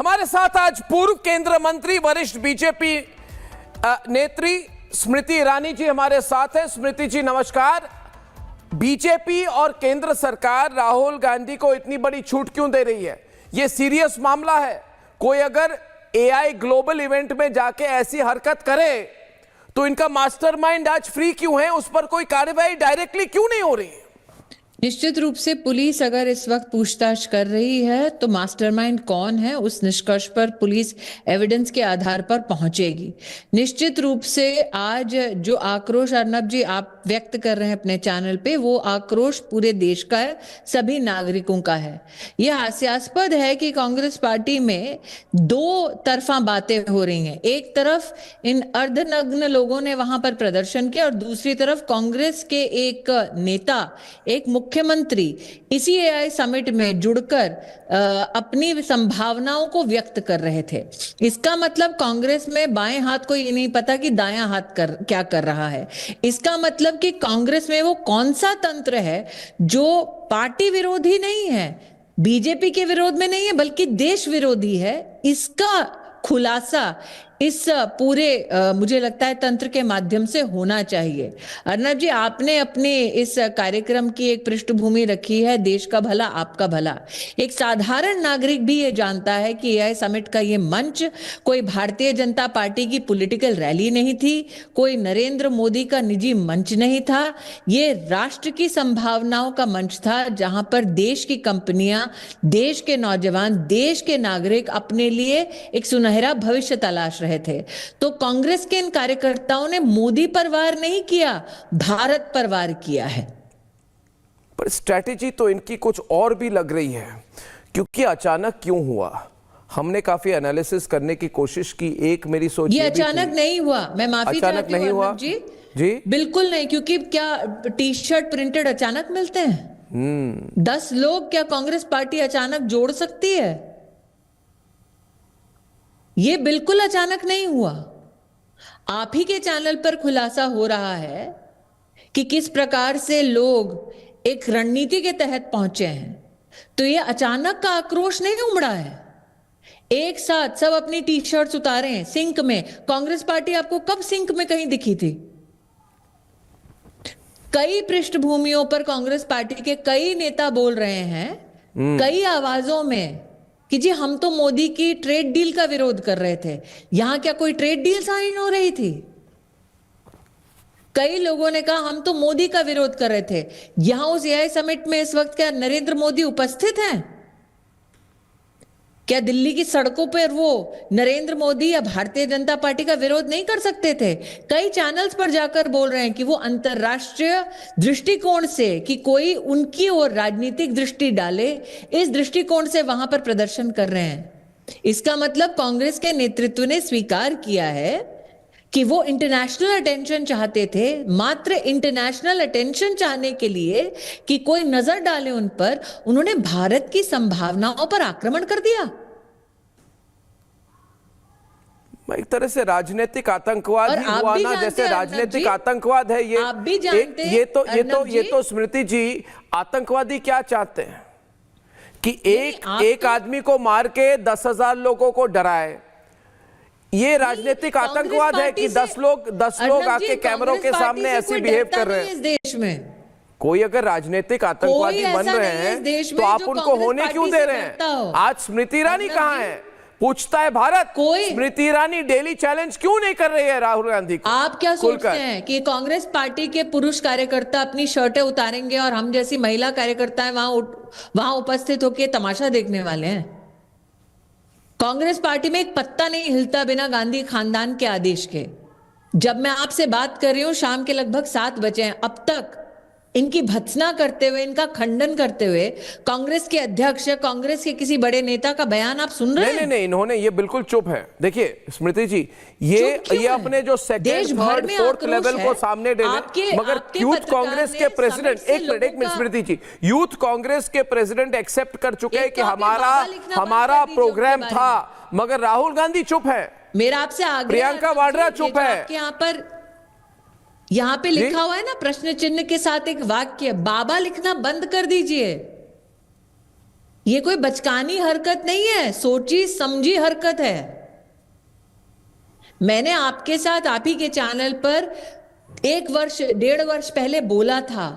हमारे साथ आज पूर्व केंद्र मंत्री वरिष्ठ बीजेपी नेत्री स्मृति ईरानी जी हमारे साथ हैं। स्मृति जी नमस्कार। बीजेपी और केंद्र सरकार राहुल गांधी को इतनी बड़ी छूट क्यों दे रही है? यह सीरियस मामला है। कोई अगर एआई ग्लोबल इवेंट में जाके ऐसी हरकत करे तो इनका मास्टरमाइंड आज फ्री क्यों है? उस पर कोई कार्रवाई डायरेक्टली क्यों नहीं हो रही है? निश्चित रूप से पुलिस अगर इस वक्त पूछताछ कर रही है तो मास्टरमाइंड कौन है उस निष्कर्ष पर पुलिस एविडेंस के आधार पर पहुंचेगी। निश्चित रूप से आज जो आक्रोश अर्नब जी आप व्यक्त कर रहे हैं अपने चैनल पे, वो आक्रोश पूरे देश का है, सभी नागरिकों का है। यह हास्यास्पद है कि कांग्रेस पार्टी में दो तरफा बातें हो रही हैं। एक तरफ इन अर्धनग्न लोगों ने वहां पर प्रदर्शन किया और दूसरी तरफ कांग्रेस के एक नेता, एक मुख्यमंत्री इसी एआई समिट में जुड़कर अपनी संभावनाओं को व्यक्त कर रहे थे। इसका मतलब कांग्रेस में बाएं हाथ को ये नहीं पता कि दायां हाथ क्या कर रहा है। इसका मतलब कि कांग्रेस में वो कौन सा तंत्र है जो पार्टी विरोधी नहीं है, बीजेपी के विरोध में नहीं है, बल्कि देश विरोधी है। इसका खुलासा इस पूरे मुझे लगता है तंत्र के माध्यम से होना चाहिए। अर्नब जी, आपने अपने इस कार्यक्रम की एक पृष्ठभूमि रखी है, देश का भला आपका भला। एक साधारण नागरिक भी ये जानता है कि एआई समिट का ये मंच कोई भारतीय जनता पार्टी की पॉलिटिकल रैली नहीं थी, कोई नरेंद्र मोदी का निजी मंच नहीं था। ये राष्ट्र की संभावनाओं का मंच था, जहां पर देश की कंपनियां, देश के नौजवान, देश के नागरिक अपने लिए एक सुनहरा भविष्य तलाश रहे थे। तो कांग्रेस के इन कार्यकर्ताओं ने मोदी पर वार नहीं किया, भारत पर वार किया है। पर स्ट्रैटेजी तो इनकी कुछ और भी लग रही है, क्योंकि अचानक क्यों हुआ? हमने काफी एनालिसिस करने की कोशिश की। एक मेरी सोच ये अचानक नहीं हुआ, मैं माफी चाहती हूं अर्नब जी। जी बिल्कुल नहीं, क्योंकि क्या टी शर्ट प्रिंटेड अचानक मिलते हैं? 10 लोग क्या कांग्रेस पार्टी अचानक जोड़ सकती है? ये बिल्कुल अचानक नहीं हुआ। आप ही के चैनल पर खुलासा हो रहा है कि किस प्रकार से लोग एक रणनीति के तहत पहुंचे हैं। तो ये अचानक का आक्रोश नहीं उमड़ा है। एक साथ सब अपनी टी शर्ट्स उतारे हैं सिंक में। कांग्रेस पार्टी आपको कब सिंक में कहीं दिखी थी? कई पृष्ठभूमियों पर कांग्रेस पार्टी के कई नेता बोल रहे हैं कई आवाजों में कि जी हम तो मोदी की ट्रेड डील का विरोध कर रहे थे। यहां क्या कोई ट्रेड डील साइन हो रही थी? कई लोगों ने कहा हम तो मोदी का विरोध कर रहे थे। यहां उस एआई समिट में इस वक्त क्या नरेंद्र मोदी उपस्थित हैं? क्या दिल्ली की सड़कों पर वो नरेंद्र मोदी या भारतीय जनता पार्टी का विरोध नहीं कर सकते थे? कई चैनल्स पर जाकर बोल रहे हैं कि वो अंतरराष्ट्रीय दृष्टिकोण से, कि कोई उनकी ओर राजनीतिक दृष्टि डाले, इस दृष्टिकोण से वहां पर प्रदर्शन कर रहे हैं। इसका मतलब कांग्रेस के नेतृत्व ने स्वीकार किया है कि वो इंटरनेशनल अटेंशन चाहते थे। मात्र इंटरनेशनल अटेंशन चाहने के लिए कि कोई नजर डाले उन पर, उन्होंने भारत की संभावनाओं पर आक्रमण कर दिया। एक तरह से राजनीतिक आतंकवाद ही हुआ ना, जैसे राजनीतिक आतंकवाद है ये। आप भी जानते हैं ये तो स्मृति जी, आतंकवादी क्या चाहते हैं कि एक आदमी को मार के 10,000 लोगों को डराए। ये राजनीतिक आतंकवाद है कि 10 लोग आके कैमरों के सामने ऐसे बिहेव कर रहे हैं। इस देश में कोई अगर राजनीतिक आतंकवादी बन रहे हैं तो आप उनको होने क्यों दे रहे हैं? आज स्मृति ईरानी कहां है? पूछता है भारत। स्मृति ईरानी डेली चैलेंज क्यों नहीं कर रही है राहुल गांधी को? आप क्या सोचते हैं कि कांग्रेस पार्टी के पुरुष कार्यकर्ता अपनी शर्टें उतारेंगे और हम जैसी महिला कार्यकर्ता वहां उपस्थित होकर तमाशा देखने वाले हैं? कांग्रेस पार्टी में एक पत्ता नहीं हिलता बिना गांधी खानदान के आदेश के। जब मैं आपसे बात कर रही हूं, शाम के लगभग 7 बजे हैं, अब तक इनकी भत्सना करते हुए, इनका खंडन करते हुए कांग्रेस के अध्यक्ष या कांग्रेस के किसी बड़े नेता का बयान आप सुन रहे हैं? नहीं, इन्होंने ये बिल्कुल चुप है। देखिए स्मृति जी, ये अपने जो सेकंड, थर्ड, फोर्थ लेवल को सामने दे रहे, मगर यूथ कांग्रेस के प्रेसिडेंट, एक मिनट स्मृति जी, यूथ कांग्रेस के प्रेसिडेंट एक्सेप्ट कर चुके हैं कि हमारा प्रोग्राम था, मगर राहुल गांधी चुप है। मेरा आपसे आग्रह, प्रियंका वाड्रा चुप है। यहाँ पे लिखा हुआ है ना प्रश्न चिन्ह के साथ एक वाक्य, बाबा लिखना बंद कर दीजिए। ये कोई बचकानी हरकत नहीं है, सोची समझी हरकत है। मैंने आपके साथ आप ही के चैनल पर 1-1.5 वर्ष पहले बोला था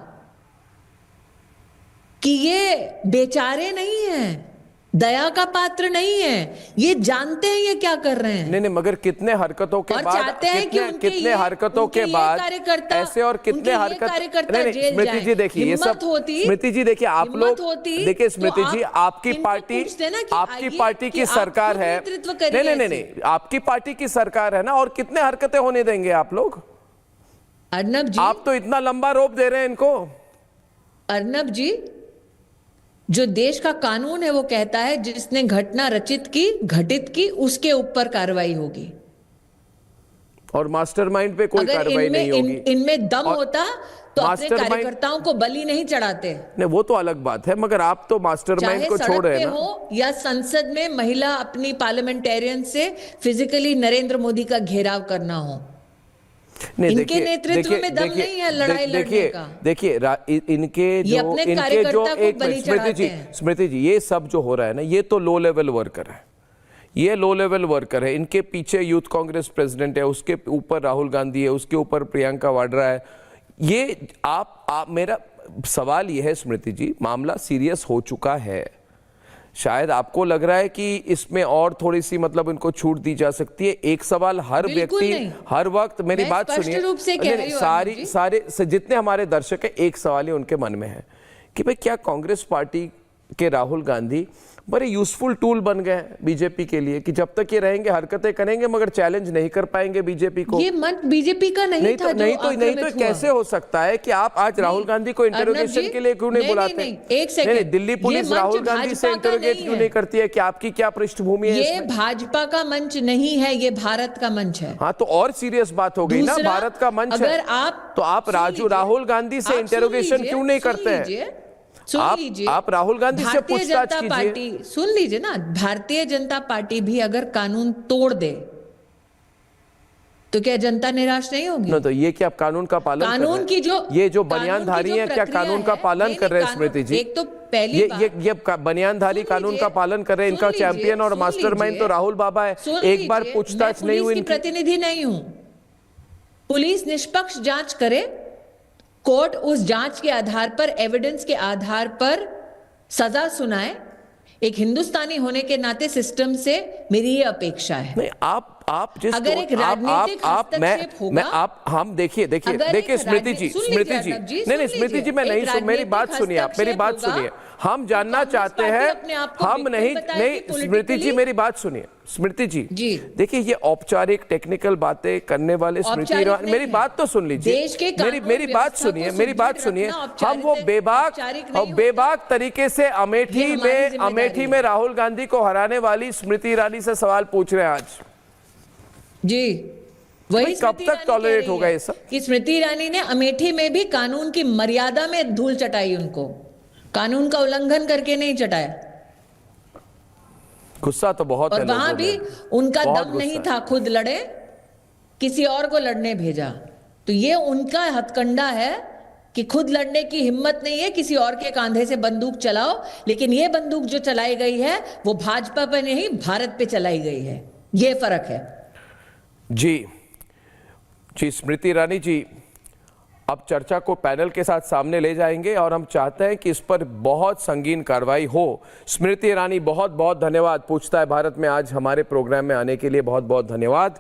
कि ये बेचारे नहीं हैं, दया का पात्र नहीं है, ये जानते हैं ये क्या कर रहे हैं। नहीं, मगर कितने हरकतों के और बाद, चाहते हैं कि कितने हरकतों के बाद ऐसे, और कितने हरकत, नहीं स्मृति जी देखिए ये सब, स्मृति जी देखिए आप लोग देखिए, स्मृति जी आपकी पार्टी की सरकार है, नहीं आपकी पार्टी की सरकार है ना, और कितने हरकतें होने देंगे आप लोग? अर्नब जी, आप तो इतना लंबा रोप दे रहे हैं इनको। अर्नब जी, जो देश का कानून है वो कहता है जिसने घटना घटित की उसके ऊपर कार्रवाई होगी, और मास्टरमाइंड पे कोई कार्रवाई नहीं होगी। इनमें दम होता तो अपने कार्यकर्ताओं को बलि नहीं चढ़ाते। नहीं, वो तो अलग बात है, मगर आप तो मास्टरमाइंड को छोड़ रहे हैं ना। हो या संसद में महिला अपनी पार्लियामेंटेरियन से फिजिकली नरेंद्र मोदी का घेराव करना हो, इनके नेतृत्व में दम नहीं है लड़ाई लड़ने का। देखिए इनके जो एक स्मृति जी ये सब जो हो रहा है ना, ये तो लो लेवल वर्कर है, ये लो लेवल वर्कर है। इनके पीछे यूथ कांग्रेस प्रेसिडेंट है, उसके ऊपर राहुल गांधी है, उसके ऊपर प्रियंका वाड्रा है। ये आप मेरा सवाल ये है स्मृति जी, मामला सीरियस हो चुका है, शायद आपको लग रहा है कि इसमें और थोड़ी सी मतलब इनको छूट दी जा सकती है। एक सवाल हर व्यक्ति हर वक्त, मेरी बात सुनिए, सारे जितने हमारे दर्शक हैं, एक सवाल ही उनके मन में है कि भाई क्या कांग्रेस पार्टी के राहुल गांधी बड़े यूजफुल टूल बन गए हैं बीजेपी के लिए, कि जब तक ये रहेंगे हरकतें करेंगे मगर चैलेंज नहीं कर पाएंगे बीजेपी को। ये मत बीजेपी का नहीं था, नहीं तो कैसे हो सकता है कि आप आज राहुल गांधी को इंटरोगेशन के लिए क्यों नहीं बुलाते? एक सेकंड, दिल्ली पुलिस राहुल गांधी से इंटरोगेट क्यों नहीं करती है कि आपकी क्या पृष्ठभूमि है? ये भाजपा का मंच नहीं है, ये भारत का मंच है। हाँ, तो और सीरियस बात हो गई ना, भारत का मंच है। तो आप राहुल गांधी से इंटरोगेशन क्यों नहीं करते हैं? सुन लीजिए, आप राहुल गांधी से पूछताछ कीजिए। सुन लीजिए ना, भारतीय जनता पार्टी भी अगर कानून तोड़ दे तो क्या जनता निराश नहीं होगी? तो ये क्या कानून का पालन कानून की ये जो बनियानधारी हैं क्या कानून का पालन कर रहे हैं स्मृति जी? एक तो पहली ये बनियानधारी कानून का पालन कर रहे हैं, इनका चैंपियन और मास्टरमाइंड तो राहुल बाबा है। एक बार पूछताछ नहीं हुई, प्रतिनिधि नहीं हूं। पुलिस निष्पक्ष जांच करे, कोर्ट उस जांच के आधार पर, एविडेंस के आधार पर सजा सुनाए। एक हिंदुस्तानी होने के नाते सिस्टम से मेरी ये अपेक्षा है। नहीं, आप जिस अगर एक राजनीतिक हस्तक्षेप होगा, हम देखिए स्मृति जी नहीं स्मृति जी, मैं नहीं मेरी बात सुनिए, आप मेरी बात सुनिए। हम जानना चाहते हैं, हम नहीं स्मृति जी मेरी बात सुनिए, स्मृति जी देखिए, ये औपचारिक टेक्निकल बातें करने वाले स्मृति, मेरी बात तो सुन लीजिए, मेरी बात सुनिए। हम वो बेबाक तरीके से अमेठी में राहुल गांधी को हराने वाली स्मृति ईरानी से सवाल पूछ रहे हैं आज जी। वही कब तक टॉलरेट होगा ये सब? कि स्मृति ईरानी ने अमेठी में भी कानून की मर्यादा में धूल चटाई, उनको कानून का उल्लंघन करके नहीं चटाया। गुस्सा तो बहुत है, और वहां भी उनका दम नहीं था, खुद लड़े, किसी और को लड़ने भेजा। तो ये उनका हथकंडा है कि खुद लड़ने की हिम्मत नहीं है, किसी और के कांधे से बंदूक चलाओ। लेकिन ये बंदूक जो चलाई गई है वो भाजपा पे नहीं, भारत पे चलाई गई है, ये फर्क है। जी स्मृति ईरानी जी, अब चर्चा को पैनल के साथ सामने ले जाएंगे और हम चाहते हैं कि इस पर बहुत संगीन कार्रवाई हो। स्मृति ईरानी बहुत बहुत धन्यवाद, पूछता है भारत में आज हमारे प्रोग्राम में आने के लिए बहुत बहुत धन्यवाद।